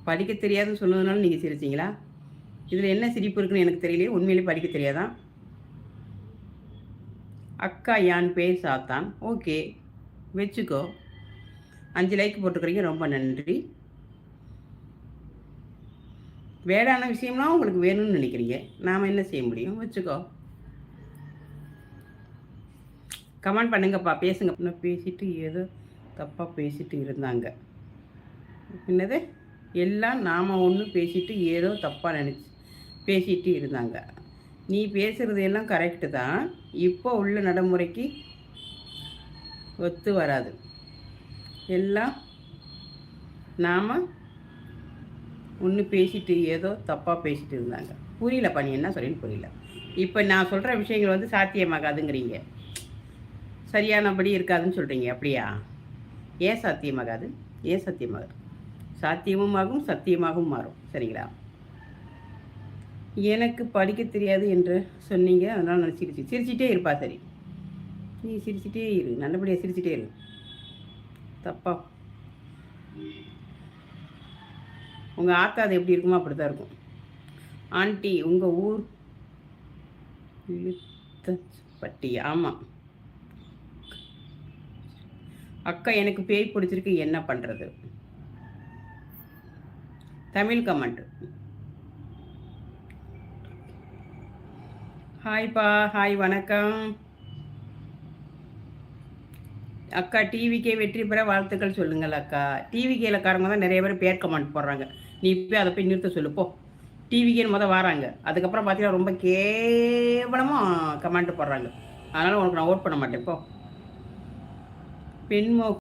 படிக்க தெரியாதுன்னு சொன்னதுனால நீங்கள் சிரிச்சிங்களா? இதில் என்ன சிரிப்பு இருக்குன்னு எனக்கு தெரியலையே. உண்மையிலேயே படிக்க தெரியாதா? அக்கா யான் பேர் சாத்தான். ஓகே, வச்சுக்கோ. 5 லைக் போட்டுக்கிறீங்க, ரொம்ப நன்றி. வேடான விஷயம்லாம் உங்களுக்கு வேணும்னு நினைக்கிறீங்க. நாம் என்ன செய்ய முடியும்? வச்சுக்கோ. கமெண்ட் பண்ணுங்கப்பா, பேசுங்க. இன்னும் பேசிட்டு ஏதோ தப்பாக பேசிட்டு இருந்தாங்க. என்னது? எல்லாம் நாம் ஒன்று பேசிட்டு ஏதோ தப்பாக பேசிட்டு இருந்தாங்க. நீ பேசுகிறது எல்லாம் கரெக்டு தான். இப்போ உள்ள நடைமுறைக்கு ஒத்து வராது. எல்லாம் நாம் ஒன்று பேசிட்டு ஏதோ தப்பாக பேசிட்டு இருந்தாங்க. புரியலப்பா, நீ என்ன சொல்லின்னு புரியல. இப்போ நான் சொல்கிற விஷயங்கள் வந்து சாத்தியமாகாதுங்கிறீங்க, சரியானபடி இருக்காதுன்னு சொல்கிறீங்க. அப்படியா? ஏன் சாத்தியமாகாது? ஏன் சாத்தியமாகாது? சாத்தியமும் ஆகும், சத்தியமாகவும் மாறும். சரிங்களா? எனக்கு படிக்க தெரியாது என்று சொன்னீங்க, அதனால் நான் சிரிச்சிட்டே இருப்பா. சரி, நீ சிரிச்சிட்டே இரு, நல்லபடியாக சிரிச்சிட்டே இரு. தப்பா உங்கள் ஆத்தா அது எப்படி இருக்குமோ அப்படி தான் இருக்கும். ஆண்டி உங்கள் ஊர் பட்டி? ஆமாம் அக்கா, எனக்கு பேய் பிடிச்சிருக்கு, என்ன பண்ணுறது? தமிழ் கமெண்ட். ஹாய்ப்பா, ஹாய், வணக்கம் அக்கா. டிவிக்கே வெற்றி பெற வாழ்த்துக்கள் சொல்லுங்கள் அக்கா. டிவிகேலக்காரங்க தான் நிறைய பேர் பேர் கமெண்ட் போடுறாங்க. நீ போய் அதை போய் நிறுத்த சொல்லு போ. டிவிக்கேன்னு வராங்க, அதுக்கப்புறம் பார்த்தீங்கன்னா ரொம்ப கேவலமாக கமெண்ட் போடுறாங்க. அதனால் உனக்கு நான் ஓட் பண்ண மாட்டேன் போ. பெண்மோ